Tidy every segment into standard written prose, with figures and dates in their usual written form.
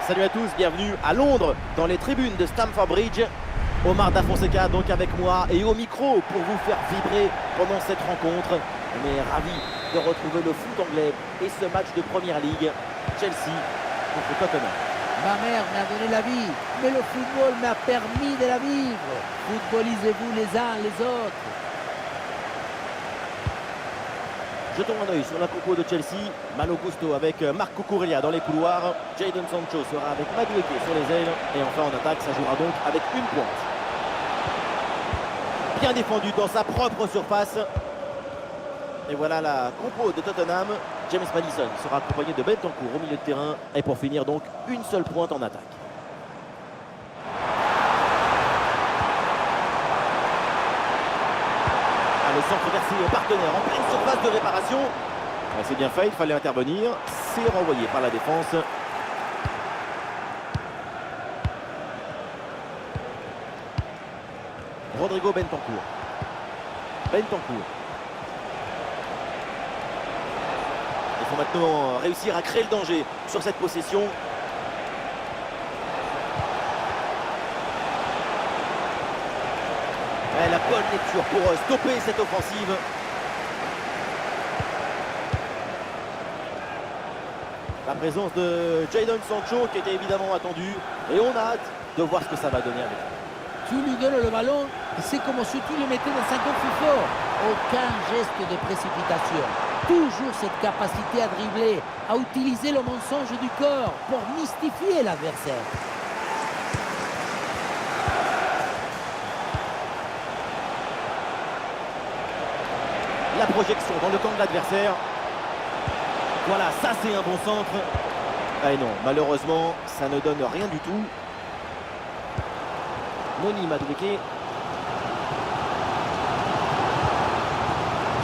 Salut à tous, bienvenue à Londres, dans les tribunes de Stamford Bridge. Omar Da Fonseca donc avec moi et au micro pour vous faire vibrer pendant cette rencontre. On est ravis de retrouver le foot anglais et ce match de Première Ligue, Chelsea contre Tottenham. Ma mère m'a donné la vie, mais le football m'a permis de la vivre. Footballisez-vous les uns les autres. Jetons un œil sur la compo de Chelsea. Malo Gusto avec Marc Cucurella dans les couloirs. Jadon Sancho sera avec Madueke sur les ailes. Et enfin en attaque, ça jouera donc avec une pointe. Bien défendu dans sa propre surface. Et voilà la compo de Tottenham. James Maddison sera accompagné de Bentancur au milieu de terrain. Et pour finir donc, une seule pointe en attaque. Le centre versé au partenaire en pleine surface de réparation. C'est bien fait, il fallait intervenir. C'est renvoyé par la défense. Rodrigo Bentancur. Bentancur. Il faut maintenant réussir à créer le danger sur cette possession. Et la bonne lecture pour stopper cette offensive. La présence de Jadon Sancho qui était évidemment attendue. Et on a hâte de voir ce que ça va donner avec lui. Tu lui donnes le ballon, c'est comme si tu le mettais dans 50 plus fort. Aucun geste de précipitation. Toujours cette capacité à dribbler, à utiliser le mensonge du corps pour mystifier l'adversaire. La projection dans le camp de l'adversaire. Voilà, ça c'est un bon centre. Ah et non, malheureusement, ça ne donne rien du tout. Noni Madueke.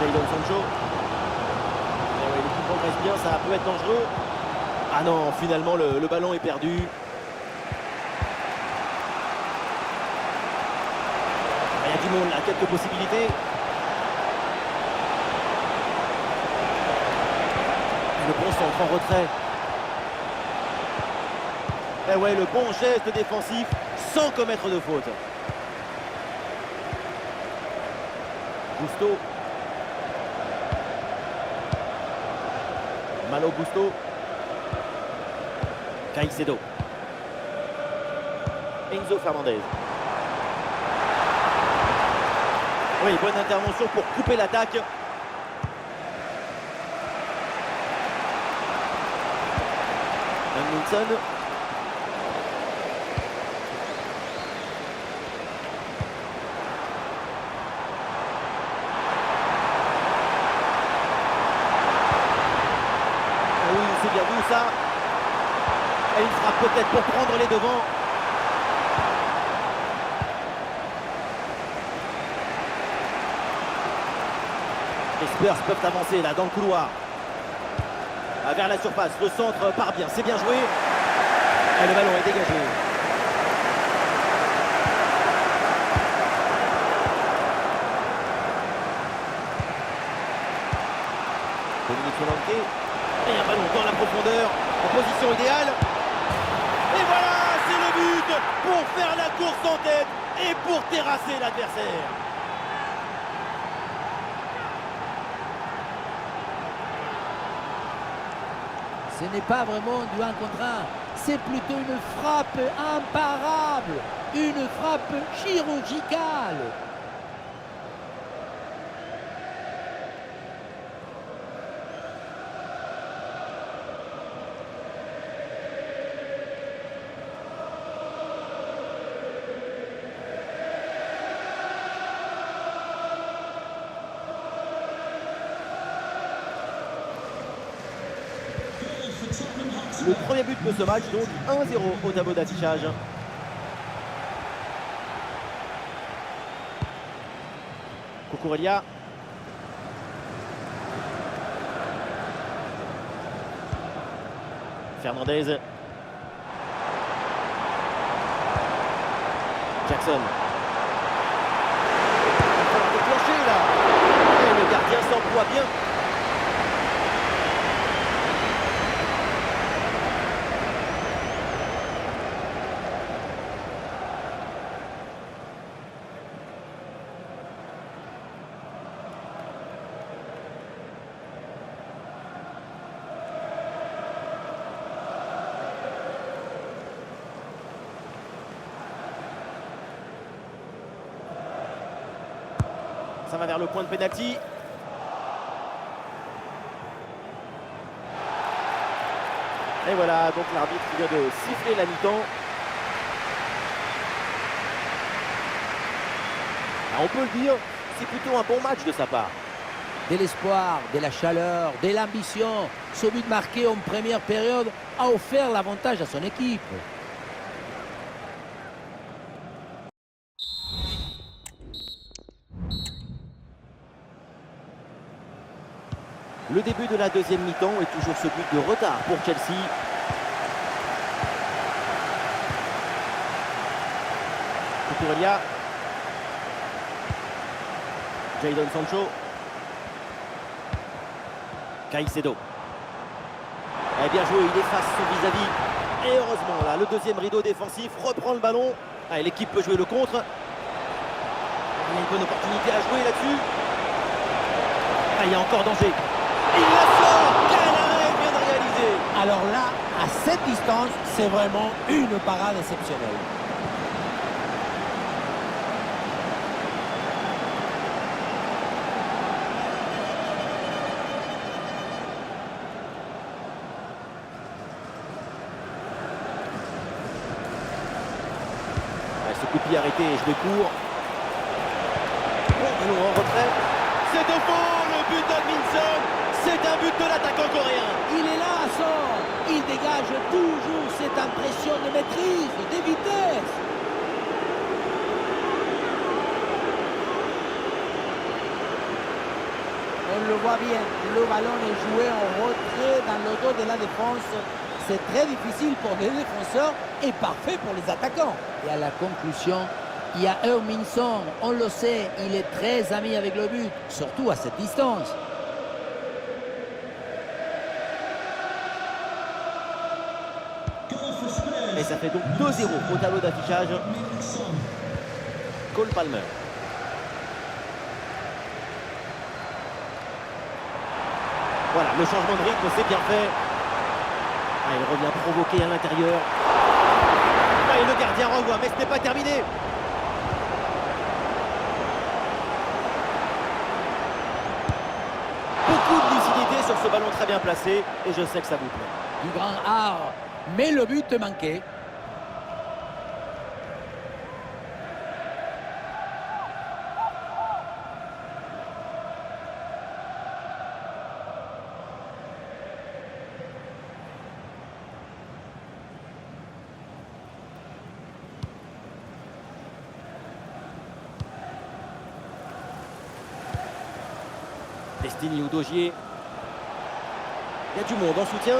Jadon Sancho. Et ouais, l'équipe progresse bien, ça peut être dangereux. Ah non, finalement le ballon est perdu. Il y a du monde là, quelques possibilités. Le bon centre en retrait. Et ouais, le bon geste défensif sans commettre de faute. Gusto. Malo Gusto. Caicedo. Enzo Fernandez. Oui, bonne intervention pour couper l'attaque. Wilson. Ah oui, c'est bien vu ça. Et il frappe peut-être pour prendre les devants. Les Spurs peuvent avancer là dans le couloir. Vers la surface, le centre part bien, c'est bien joué. Et le ballon est dégagé. Dominique Solanke. Et un ballon dans la profondeur, en position idéale. Et voilà, c'est le but pour faire la course en tête et pour terrasser l'adversaire. Ce n'est pas vraiment du 1 contre 1, c'est plutôt une frappe imparable, une frappe chirurgicale. Le premier but de ce match, donc 1-0 au tableau d'affichage. Cucurella. Fernandez. Jackson. Il va falloir déclencher là. Et le gardien s'emploie bien. Ça va vers le point de pénalty. Et voilà, donc l'arbitre vient de siffler la mi-temps. On peut le dire, c'est plutôt un bon match de sa part. De l'espoir, de la chaleur, de l'ambition. Ce but marqué en première période a offert l'avantage à son équipe. Le début de la deuxième mi-temps est toujours ce but de retard pour Chelsea. Cucurella. Jadon Sancho. Caicedo. Et bien joué, il efface son vis-à-vis. Et heureusement, là, le deuxième rideau défensif reprend le ballon. Et l'équipe peut jouer le contre. Il y a une bonne opportunité à jouer là-dessus. Il y a encore danger. Il la sort. Quel arrêt vient de réaliser. Alors là, à cette distance, c'est vraiment une parade exceptionnelle. Ce coup de pied arrêté et joué court. Bon, ballon en retrait. C'est au fond, le but d'Adminson. C'est un but de l'attaquant coréen. Il est là, Son. Il dégage toujours cette impression de maîtrise, de vitesse. On le voit bien, le ballon est joué en retrait dans le dos de la défense. C'est très difficile pour les défenseurs et parfait pour les attaquants. Et à la conclusion, il y a Heung-min Son, on le sait, il est très ami avec le but, surtout à cette distance. Et ça fait donc 2-0 au tableau d'affichage. Cole Palmer. Voilà, le changement de rythme, c'est bien fait. Il revient provoquer à l'intérieur. Et le gardien revoit, mais ce n'est pas terminé. Beaucoup de lucidité sur ce ballon très bien placé. Et je sais que ça vous plaît. Du grand art, mais le but manquait. Destiny ou Dogier. Il y a du monde en soutien.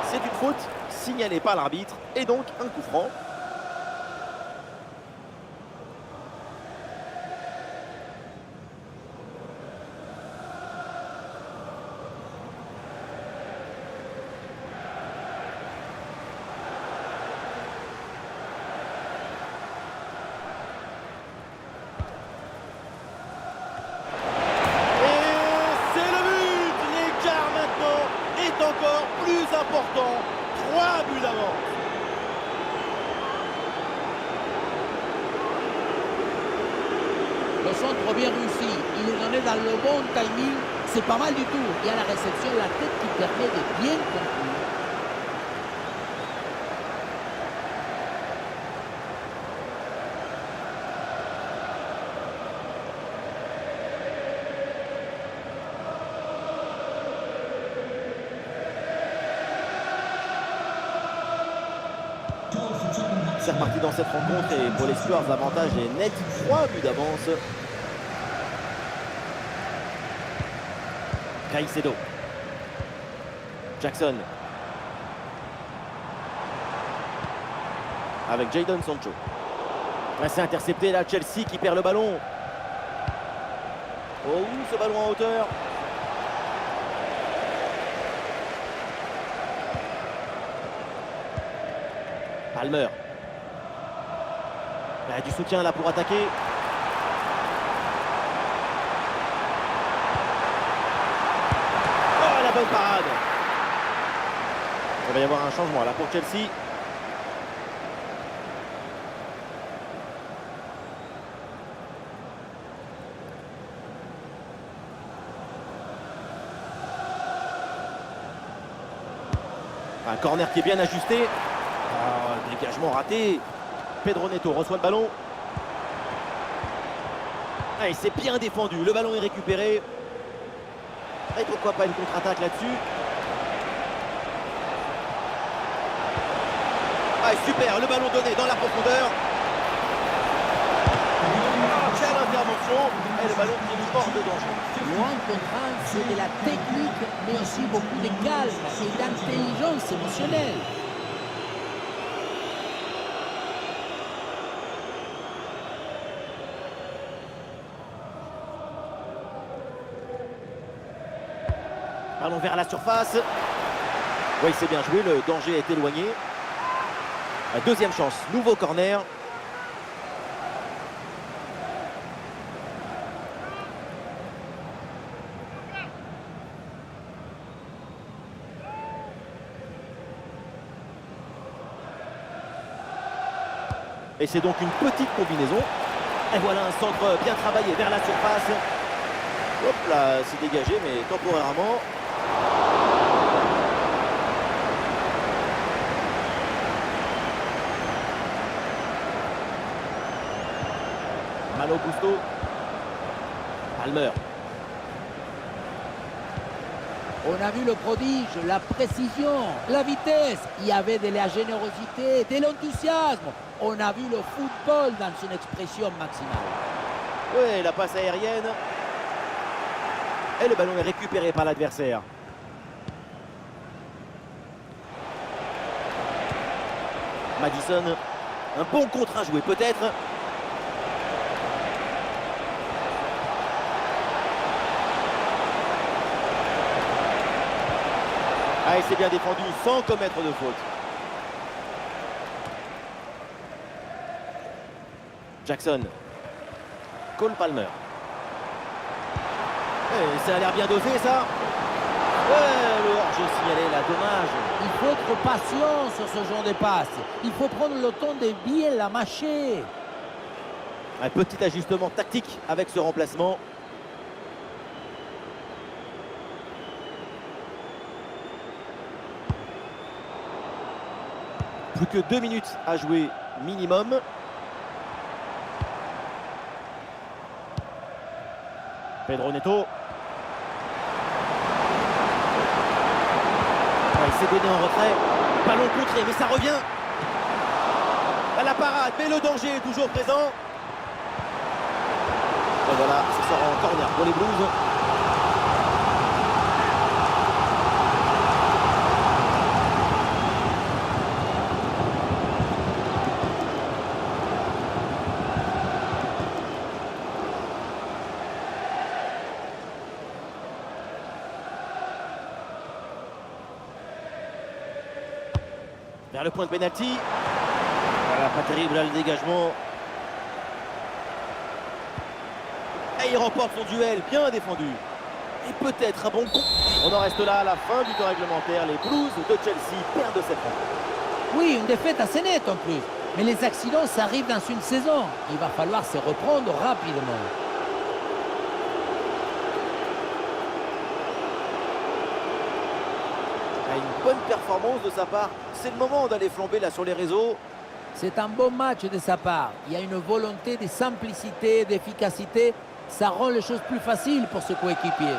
C'est une faute signalée par l'arbitre et donc un coup franc. Encore plus important, 3 buts d'avance. Le centre bien réussi, il est donné dans le bon timing, c'est pas mal du tout. Il y a la réception, la tête qui permet de bien conclure. C'est reparti dans cette rencontre et pour les Spurs, l'avantage est net, 3 buts d'avance. Caicedo. Jackson. Avec Jadon Sancho. C'est intercepté là, Chelsea qui perd le ballon. Oh, ce ballon en hauteur. Palmer. Il y a du soutien là pour attaquer. Oh, la bonne parade. Il va y avoir un changement là pour Chelsea. Un corner qui est bien ajusté. Ah, dégagement raté. Pedro Neto reçoit le ballon. Ah, et c'est bien défendu. Le ballon est récupéré. Et pourquoi pas une contre-attaque là-dessus. Ah, super, le ballon donné dans la profondeur. Quelle intervention. Et le ballon qui est hors de danger. Loin contre c'est de la technique, mais aussi beaucoup de calme et d'intelligence émotionnelle. Ballon vers la surface. Oui, c'est bien joué, le danger est éloigné. Deuxième chance, nouveau corner. Et c'est donc une petite combinaison. Et voilà un centre bien travaillé vers la surface. Hop là, c'est dégagé, mais temporairement. Malo Gusto. Palmer. On a vu le prodige, la précision, la vitesse. Il y avait de la générosité, de l'enthousiasme. On a vu le football dans son expression maximale. Oui, la passe aérienne. Et le ballon est récupéré par l'adversaire. Madison. Un bon contre à jouer peut-être. Ah, et c'est bien défendu sans commettre de faute. Jackson. Cole Palmer. Et ça a l'air bien dosé ça. Ouais, le hors-jeu signalé là, dommage. Il faut être patient sur ce genre de passe. Il faut prendre le temps de bien la mâcher. Un petit ajustement tactique avec ce remplacement. Plus que 2 minutes à jouer minimum. Pedro Neto. Il s'est donné en retrait. Ballon contré, mais ça revient. La parade, mais le danger est toujours présent. Et voilà, ça sort en corner pour les Blues. Vers le point de pénalty. Voilà, pas terrible là le dégagement. Et il remporte son duel, bien défendu. Et peut-être un bon coup. On en reste là à la fin du temps réglementaire. Les Blues de Chelsea perdent cette rencontre. Oui, une défaite assez nette en plus. Mais les accidents, ça arrive dans une saison. Il va falloir se reprendre rapidement. Une bonne performance de sa part. C'est le moment d'aller flamber là sur les réseaux. C'est un bon match de sa part. Il y a une volonté de simplicité, d'efficacité. Ça rend les choses plus faciles pour ce coéquipier.